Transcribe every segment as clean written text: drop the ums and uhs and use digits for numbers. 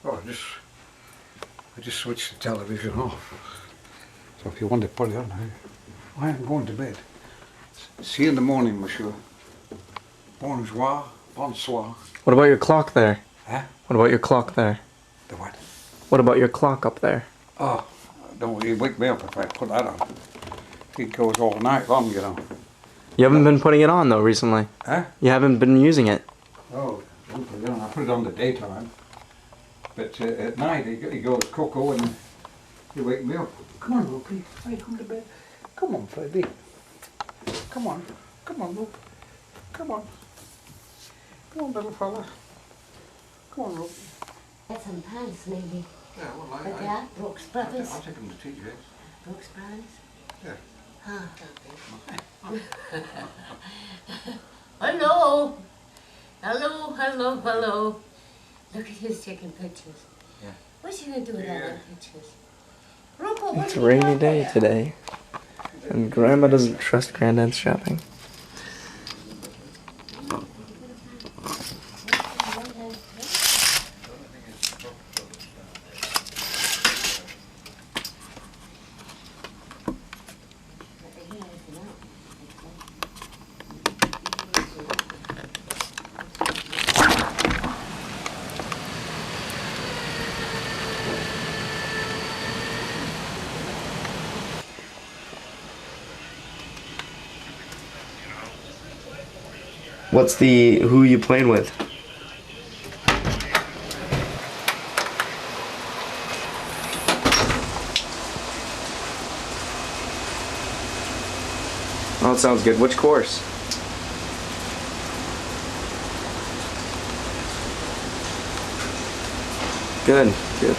Oh, I just switched the television off. So if you want to put it on, I am going to bed. See you in the morning, monsieur. Bonjour, bonsoir. What about your clock there? Huh? What about your clock there? The what? What about your clock up there? Oh, don't you wake me up if I put that on. It goes all night long, you know. You haven't been putting it on though recently. Huh? You haven't been using it. Oh, don't put it on. I put it on the daytime. But at night he goes cocoa and he wake me up. Come on, Loopy. Hey, come to bed. Come on, baby. Come on, Loop. Come on. Come on, little fella. Come on, Loop. Get some pants, maybe. Yeah, well, But yeah, Brooks Brothers. I'll take them to TJ's. Brooks Brothers. Yeah. Huh. Hello. Hello, hello, hello. Look at his taking pictures. Yeah. What's he gonna do with all them pictures? Rupert, what It's do a you rainy got day there? today, and Grandma doesn't trust Granddad's shopping. Who you playing with? Oh, it sounds good. Which course? Good, good.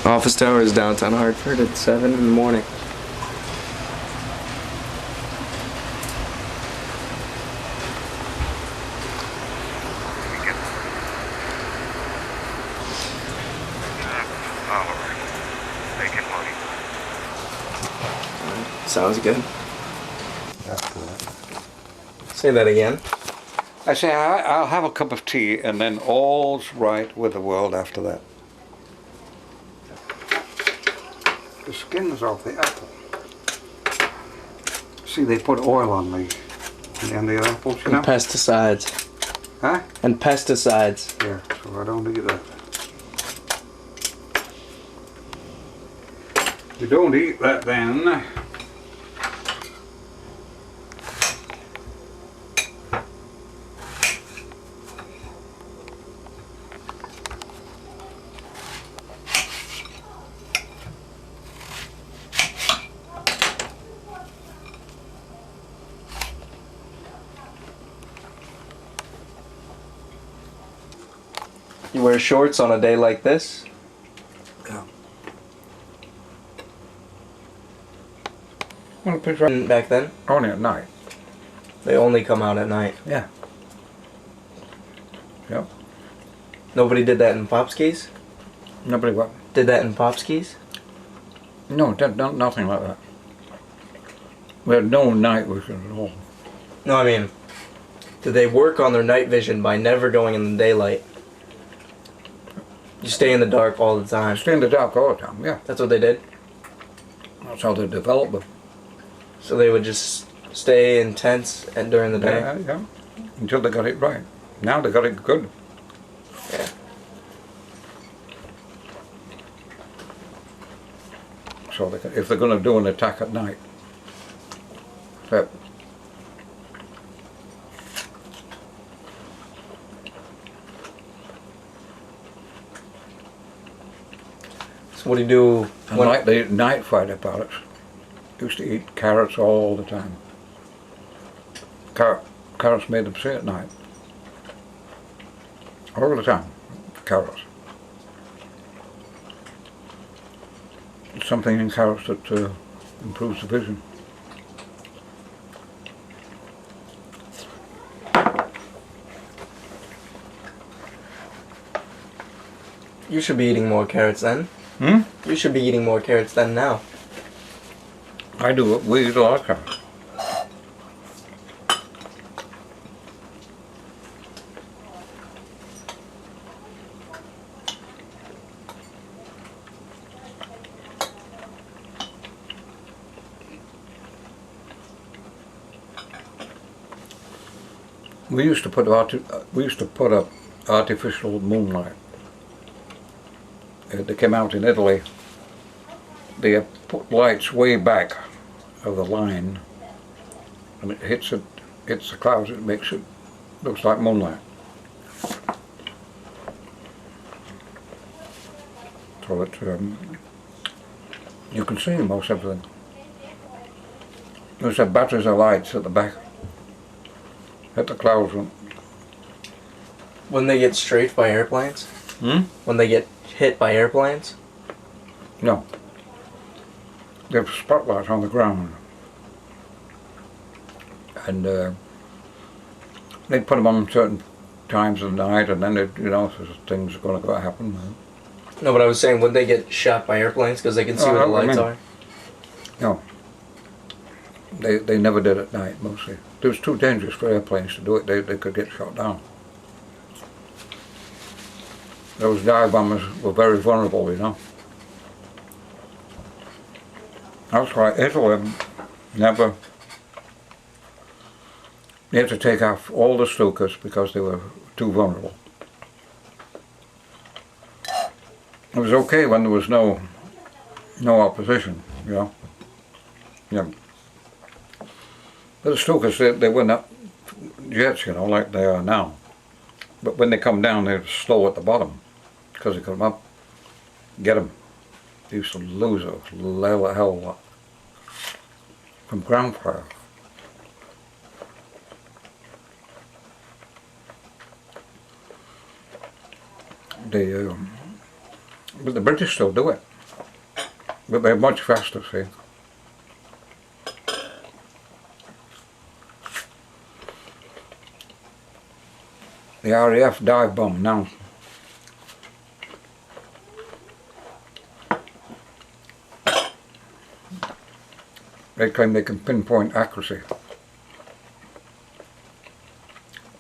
Office Tower is downtown Hartford at 7 in the morning. Sounds good. Say that again. I say I'll have a cup of tea and then all's right with the world after that. The skin's off the apple. See, they put oil on the apples, you know? And pesticides. Huh? And pesticides. Yeah, so I don't eat that. You don't eat that then. You wear shorts on a day like this? Yeah. Want to picture And back then, only at night. they only come out at night. Yeah. Yep. Nobody did that in Popskis? Nobody what? Did that in Popskis? No, nothing like that. We had no night vision at all. No, I mean, did they work on their night vision by never going in the daylight? You stay in the dark all the time. Stay in the dark all the time, yeah. That's what they did? That's how they developed them. So they would just stay in tents and during the day? Yeah, yeah. Until they got it right. Now they got it good. Yeah. So they can, if they're going to do an attack at night. So, So what do you do and when... like the night fighter pilots used to eat carrots all the time. Carrots made them see at night. All the time. Carrots. It's something in carrots that improves the vision. You should be eating more carrots then. Hmm? You should be eating more carrots than now. I do. We do like that. We used to put up artificial moonlight. They came out in Italy. They put lights way back of the line, and it hits the clouds. It makes it looks like moonlight. So that you can see most everything. There's batteries of lights at the back. At the clouds. When they get strafed by airplanes? Hmm? When they get hit by airplanes? No. They have spotlights on the ground. And they put them on certain times of the night, and then things are going to happen. No, but I was saying, when they get shot by airplanes, because they can see where the lights are? No. They never did at night, mostly. It was too dangerous for airplanes to do it. They could get shot down. Those dive bombers were very vulnerable, you know. That's why Italy never... They had to take off all the Stukas because they were too vulnerable. It was okay when there was no opposition, you know. Yeah. But the Stukas, they were not jets, you know, like they are now. But when they come down, they're slow at the bottom because they come up, get them. They used to lose a hell of a lot from ground fire. But the British still do it. But they're much faster, see. The RAF dive bomb now. They claim they can pinpoint accuracy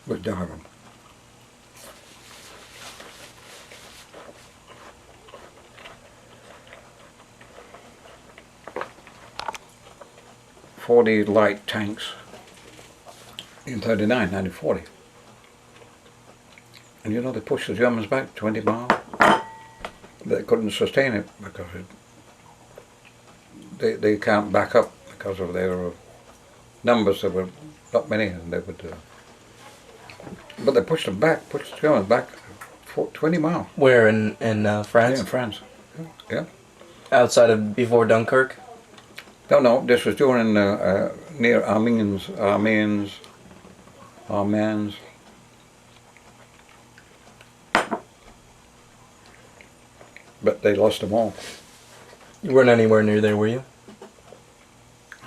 with diving. .40 light tanks in 39, 1940. And you know, they pushed the Germans back 20 miles. They couldn't sustain it because they can't back up because of their numbers. There were not many, and they would. But they pushed the Germans back 20 miles. Where, in France? Yeah, in France. Yeah. Outside of, before Dunkirk? No, this was during near Amiens. But they lost them all. You weren't anywhere near there, were you?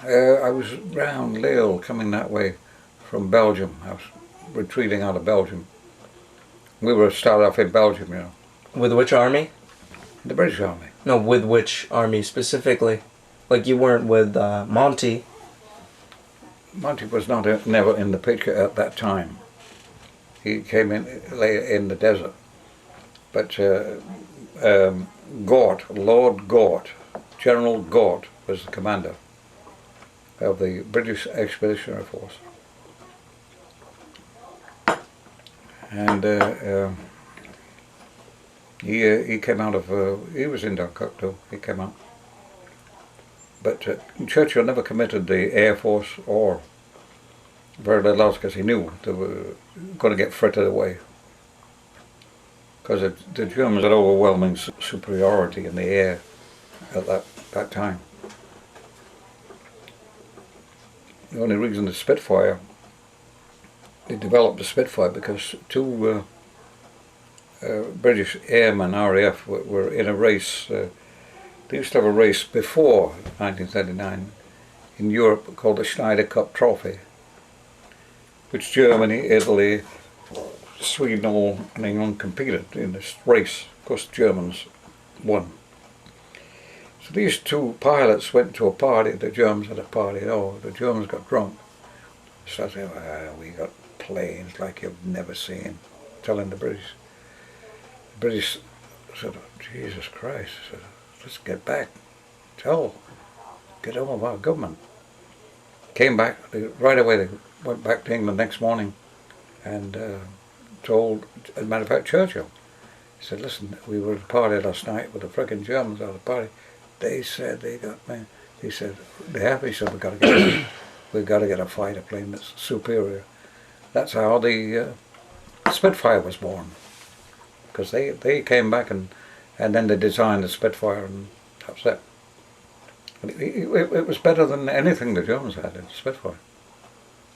I was round Lille, coming that way from Belgium. I was retreating out of Belgium. We were started off in Belgium, you know. With which army? The British Army. No, with which army specifically? Like, you weren't with Monty. Monty was never in the picture at that time. He came in in the desert. But Gort, Lord Gort, General Gort was the commander of the British Expeditionary Force. And he came out of, he was in Dunkirk too, he came out. But Churchill never committed the Air Force or very little else because he knew they were going to get frittered away. Because the Germans had overwhelming superiority in the air at that time. The only reason the Spitfire, they developed the Spitfire because two British airmen, RAF, were in a race. They used to have a race before 1939 in Europe called the Schneider Cup Trophy, which Germany, Italy, Sweden and England competed in this race. Of course, the Germans won. So these two pilots went to a party. The Germans had a party. Oh, the Germans got drunk. So I said, we got planes like you've never seen. Telling the British. The British said, oh, Jesus Christ. I said, let's get back. Get on with our government. Came back, right away they went back to England next morning and told, as a matter of fact, Churchill. He said, listen, we were at a party last night with the frickin' Germans at the party. They said they got me. He said, they have. He said, we've got to get a fighter plane that's superior. That's how the Spitfire was born. Because they came back and then they designed the Spitfire, and that was it. It was better than anything the Germans had in Spitfire.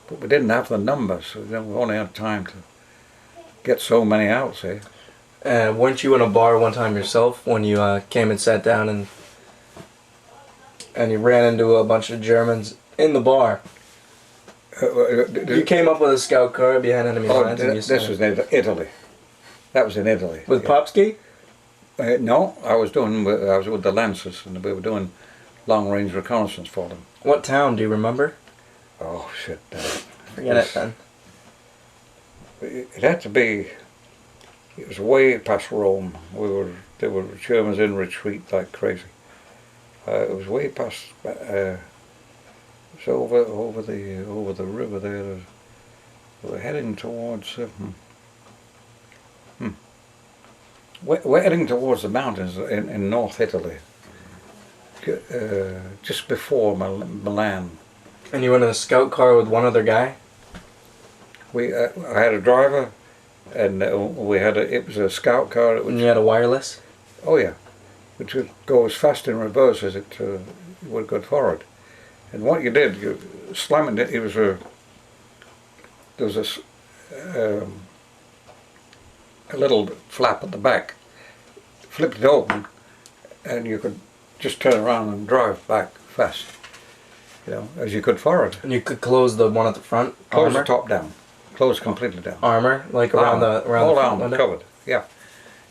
But we didn't have the numbers, so we only had time to get so many out, see. Weren't you in a bar one time yourself when you came and sat down and you ran into a bunch of Germans in the bar? You came up with a scout car behind enemy lines. And this was in Italy. That was in Italy. With Popsky? No, I was with the Lancers, and we were doing long-range reconnaissance for them. What town do you remember? Oh shit! Forget it then. It had to be. It was way past Rome. There were Germans in retreat like crazy. It was way past. So over the river there. We're heading towards. We're heading towards the mountains in North Italy. Just before Milan. And you went in a scout car with one other guy? I had a driver, and it was a scout car. And you had a wireless? Oh yeah, which would go as fast in reverse as it would go forward. And what you did, you slam it. There was a little flap at the back. Flipped it open, and you could just turn around and drive back fast. You know, as you could forward. And you could close the one at the front? Close armor? the top down. Close completely down. Armor? Like around the all front armor window? covered, yeah.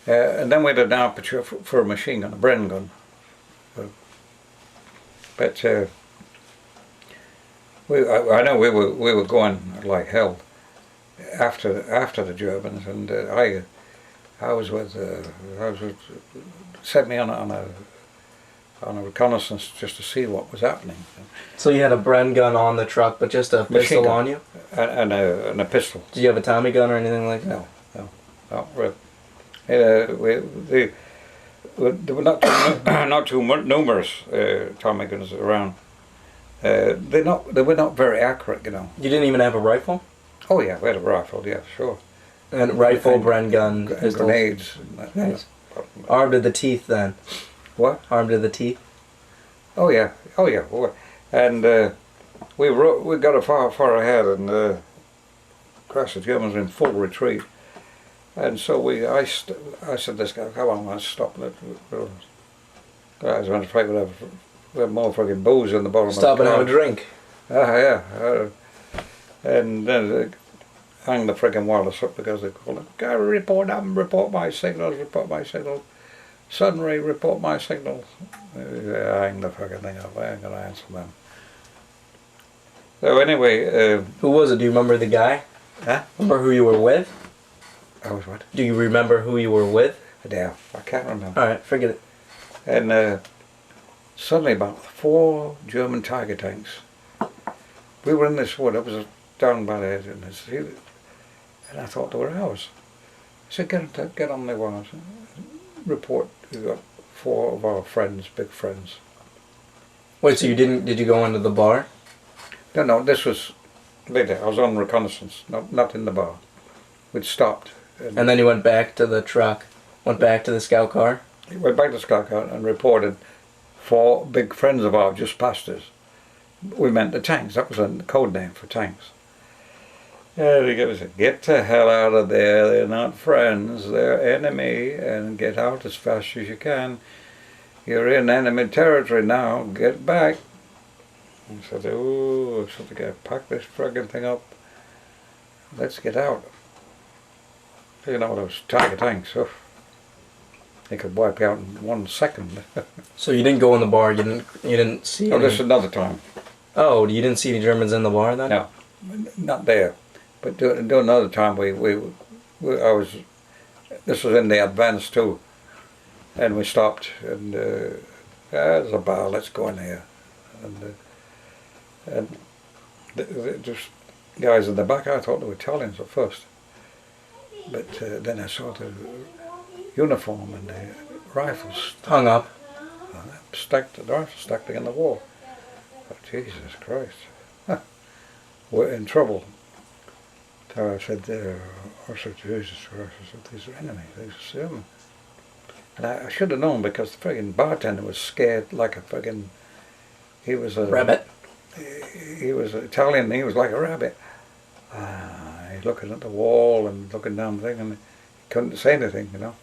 And then we had an aperture for a machine gun, a Bren gun. But I know we were going like hell after the Germans, and I was with sent me on a reconnaissance just to see what was happening. So you had a Bren gun on the truck, but just a pistol gun. on you? And a pistol. Did you have a Tommy gun or anything like that? No. There were not too numerous Tommy guns around. They were not very accurate, you know. You didn't even have a rifle? Oh yeah, we had a rifle, yeah, sure. And rifle, Bren gun, and pistol. grenades. Nice. Armed to the teeth then? What? Armed to the teeth? Oh yeah. And we got far ahead, and the Germans were in full retreat. And so I said, this guy, come on, let's stop. Guys, I'm afraid we have more fucking booze in the bottom Stop of the and car. have a drink. Yeah. And then they hang the friggin' wireless up because they call it, gotta report my signals. Suddenly report my signals. Hang the fucking thing up, I ain't gonna answer them. So anyway... who was it? Do you remember the guy? Huh? Remember who you were with? I was what? Do you remember who you were with? Yeah, I can't remember. Alright, forget it. And suddenly about 4 German Tiger tanks. We were in this wood, it was down by the edge, and I thought they were ours. I said, get on the wires. Report, we got 4 of our friends, big friends. Wait, so did you go into the bar? No, this was later. I was on reconnaissance, not in the bar. We'd stopped. And then you went back to the truck, went back to the scout car? We went back to the scout car and reported 4 big friends of ours just past us. We meant the tanks, that was a code name for tanks. And he said, get the hell out of there, they're not friends, they're enemy, and get out as fast as you can. You're in enemy territory now, get back. I said, oh, so to pack this friggin' thing up, let's get out. You know those Tiger tanks, They could wipe you out in 1 second. So you didn't go in the bar. You didn't see. Oh, Any... this is another time. Oh, you didn't see any Germans in the bar then? No, not there. But do another time I was. This was in the advance too, and we stopped and there's a bar. Let's go in there, and just guys in the back. I thought they were Italians at first, but then I saw the uniform and the rifles Hung up. the rifles stacked against the wall. Oh, Jesus Christ, we're in trouble. So I said, Jesus Christ, I said, these are enemies, these are German. And I should have known because the friggin' bartender was scared like a friggin', he was a... Rabbit. He was Italian, he was like a rabbit. He's looking at the wall and looking down the thing and he couldn't say anything, you know.